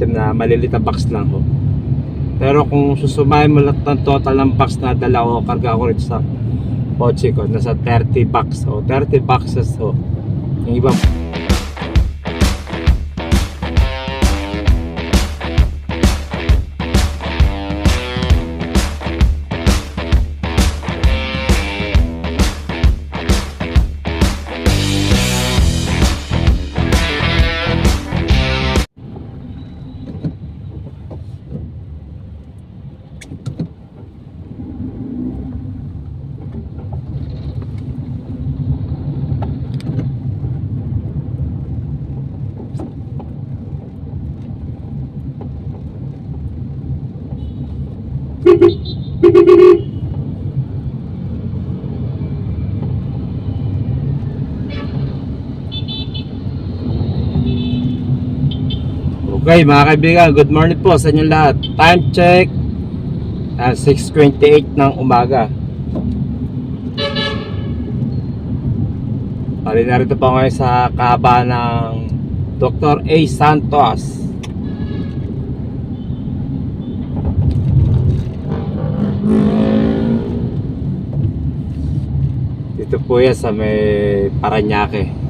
item na maliliit na box lang ho. Pero kung susumahin mo lahat ng total ng box na dala ko, karga ko rin sa kotse ko, nasa 30 box o 30 boxes ho. Yung iba okay mga kaibigan, good morning po sa inyo lahat. Time check 6:28 ng umaga. Narito po ngayon sa kahabaan ng Dr. A. Santos. Dito po yan sa may Parañaque.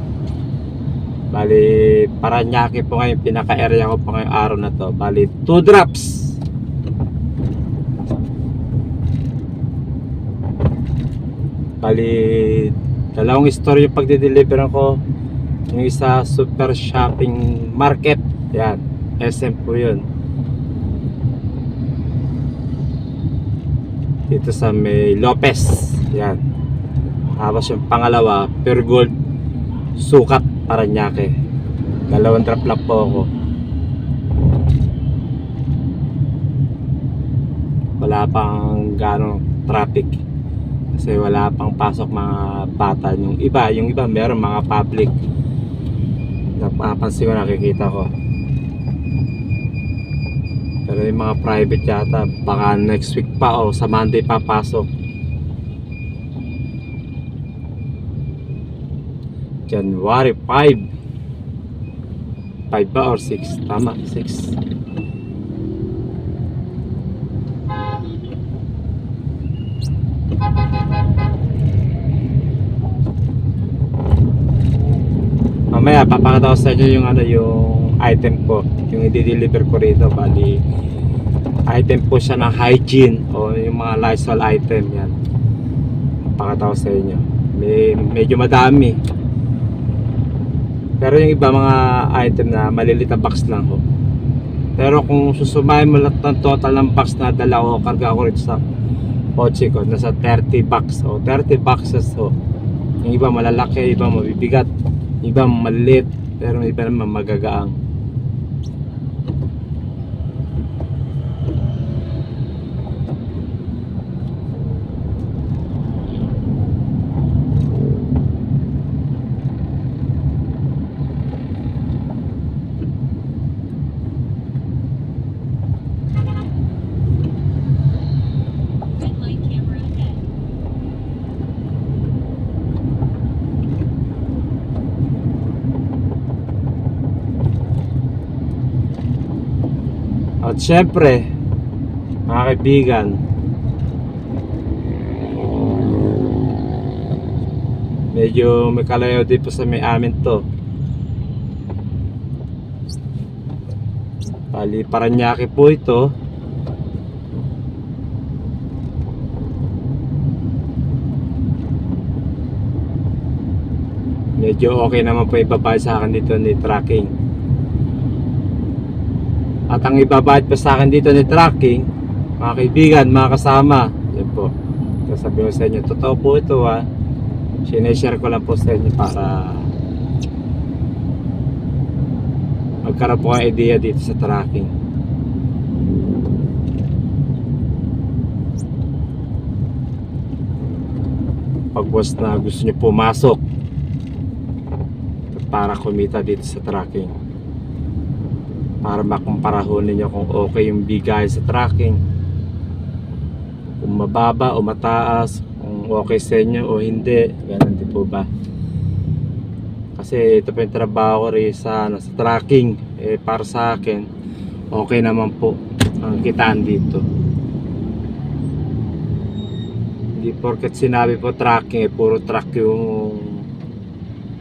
Bali, Parañaque po ngayon, pinaka-area ko po ngayong araw na to. Bali, 2 drops. Bali, dalawang store yung pagde-deliver ko. Yung isa, Super Shopping Market. Yan, SM po yun. Dito sa may Lopez. Yan. Tapos yung pangalawa, Pure Gold Sukat Parañaque. Dalawang drop lang po ako. Wala pang gano'ng traffic kasi wala pang pasok mga bata. Yung iba meron mga public. Napapansin ko, nakikita ko. Pero yung mga private yata baka next week pa o sa Monday papasok. January 5 ba or 6? Tama, 6. Mamaya papakita ko sa inyo yung yung item ko, yung i-deliver ko rito. Bali, item po siya ng hygiene o yung mga Lysol item. Yan, papakita ko sa inyo. Medyo madami. Pero yung iba mga item na maliliit na box lang ho. Pero kung susumahin mo lahat ng total ng box na dala ko, karga ko rin sa kotse ko, nasa 30 box o 30 boxes ho. Yung iba malalaki, iba mabibigat, iba maliliit, pero iba naman magagaang. At syempre, mga kaibigan, medyo may kalayo din po sa may amin to. Bali, Parañaque po ito. Medyo okay naman po ibabayad sa akin dito ni tracking. At ang ibabayad pa sa akin dito ni tracking, mga kaibigan, mga kasama, yan po. Sasabihin ko sa inyo, totoo po ito ha. Sineshare ko lang po sa inyo para magkaroon po ng idea dito sa tracking. Pag boss na gusto nyo pumasok para kumita dito sa tracking, para makumparahon ninyo kung okay yung bigay sa tracking, kung mababa o mataas, kung okay sa inyo o hindi. Ganun din po ba? Kasi ito po yung trabaho ko rin sa tracking. Para sa akin, okay naman po ang kitaan dito. Hindi porket sinabi po tracking, puro truck yung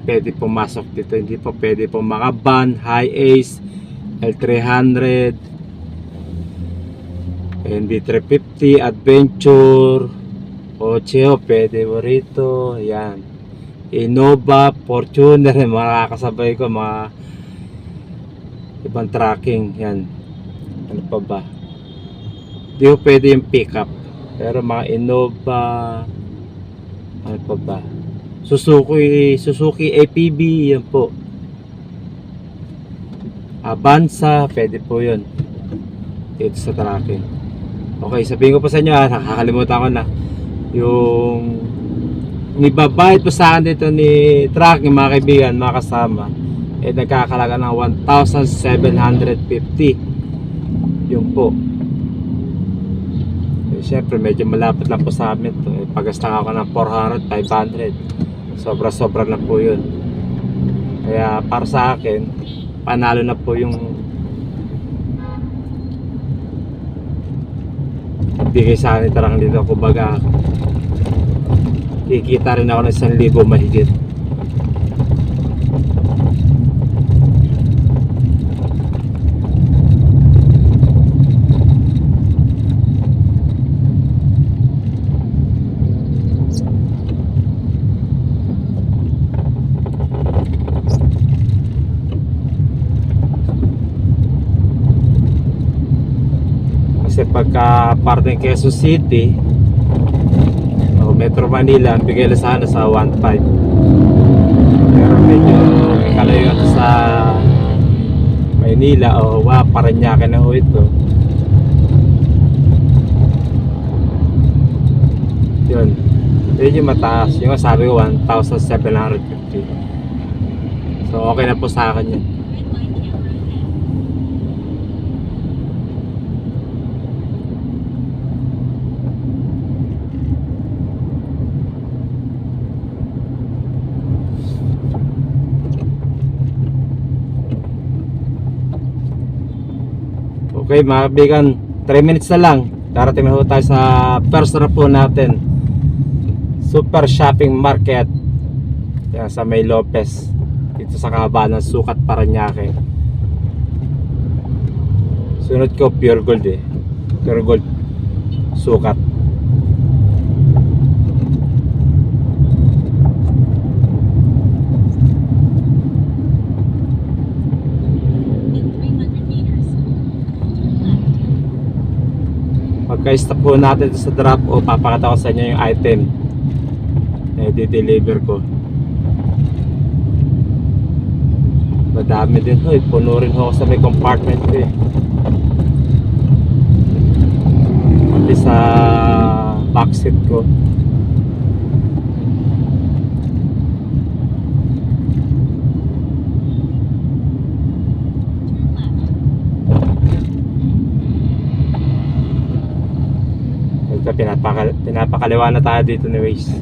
pwede pumasok dito. Hindi po pwede po mga van, Hi-Ace, L300, NB350, Adventure, Ocheo, pwede mo rito. Yan, Innova, Fortuner, mga kasabay ko, mga ibang tracking. Yan, ano pa ba, di ko pwede yung pickup, pero mga Innova, ano pa ba, Suzuki APB, yan po. Avanza, pwede po yun dito sa tracking. Okay, sabihin ko pa sa inyo, nakakalimutan ko na yung ibabayad po sa akin dito ni tracking, mga kaibigan, mga kasama, nagkakalaga ng 1,750. Yun po. Siyempre medyo malapit lang po sa amin to. Pagastan ako ng 400, 500. Sobra-sobra na po yun. Kaya para sa akin, panalo na po yung bigay sa akin tarang dito. Kumbaga, kikita rin ako ng 1,000 mahigit. Kasi pagka parting Quezon City o Metro Manila, bigay lang sana sa 1.5. Pero medyo kalayo sa Maynila o Parañaque na ho ito. Yun, medyo mataas. Yung sabi ko 1,750. So okay na po sa akin yun. Okay mga kaibigan, 3 minutes na lang. Darating na ho tayo sa first stop po natin, Super Shopping Market. Yan, sa May Lopez, dito sa kahabaan ng Sukat, Parañaque. Sunod ko Pure Gold Pure Gold Sukat. Pagka-stop po natin sa drop o papakita ko sa inyo yung item na i-deliver ko. Madami din ho, puno rin ho sa may compartment ko pati sa backseat ko. Pinapakaliwa na tayo dito ni Waze.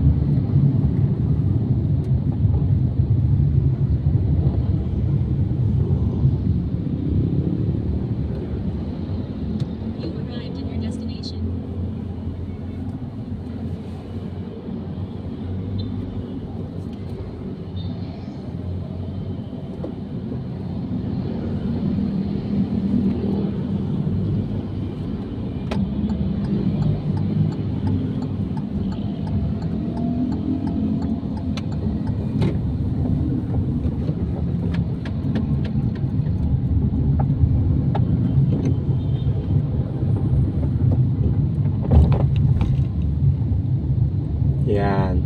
Yan.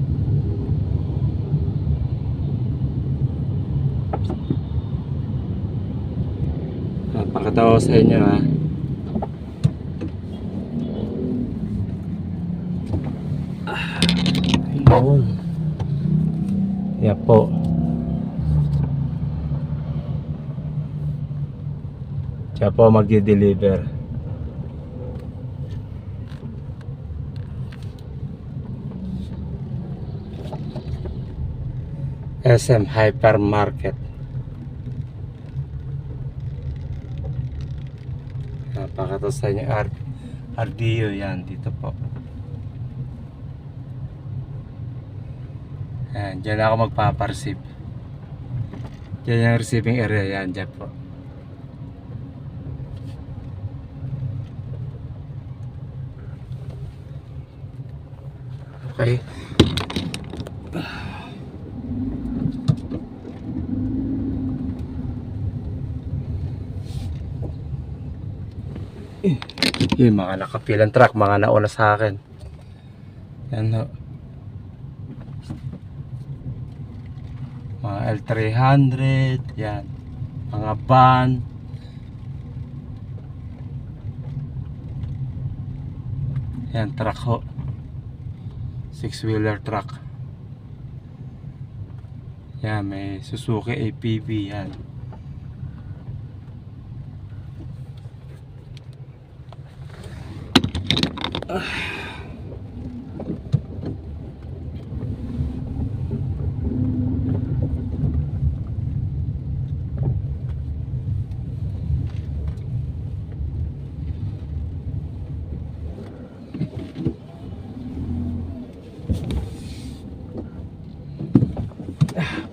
Napakatawa sa inyo ha. Ayun. Yan po. Siya po magdi-deliver. SM Hypermarket. Napakita sa inyo RDO yan dito po. Yan, dyan ako magpapareceive. Dyan yung receiving area yan, dyan po. Okay. Yung mga nakapilang truck, mga nauna sa akin. Yan ho. Mga L300, yan. Mga van. Yan, truck ho. 6-wheeler truck. Yan, may Suzuki APV yan.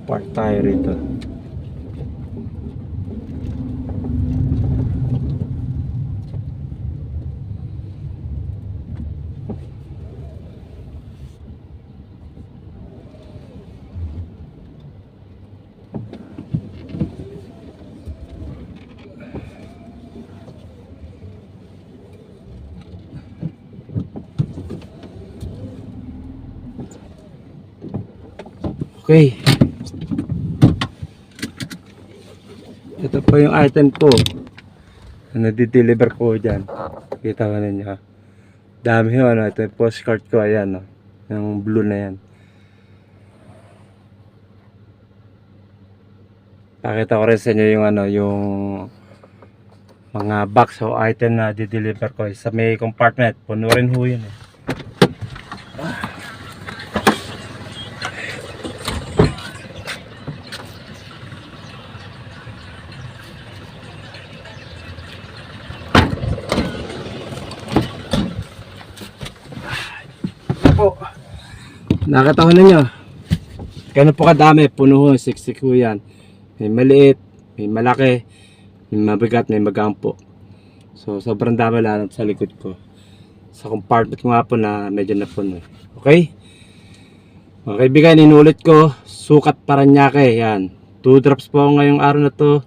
Park tayo rito. Okay. Ito po yung item ko na di-deliver ko dyan. Kita ko ninyo. Dami yun, ano. Ito yung postcard ko, ayan, no. Yung blue na yan. Pakita ko rin sa inyo yung ano, yung mga box o item na di-deliver ko sa may compartment. Puno rin ho yun eh. Po. Nakita ko ninyo. Ganun po kadami, puno ho, siksik ho yan. May maliit, may malaki, may mabigat, may magampo. So sobrang dami lang sa likod ko. Sa compartment ko nga po na medyo napuno. Okay? Mga kaibigan, inulit ko, sukat Paranaque, yan. 2 drops po ngayong araw na to.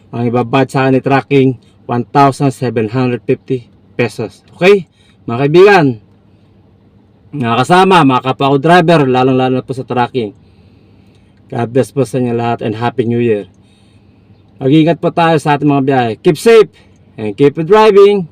Ang ibabad sa akin ni tracking 1,750 pesos. Okay? Mga kaibigan, mga kasama, mga kapwa ko driver, lalong lalo na po sa tracking. God bless po sa inyo lahat and Happy New Year. Mag-ingat po tayo sa ating mga biyahe. Keep safe and keep driving.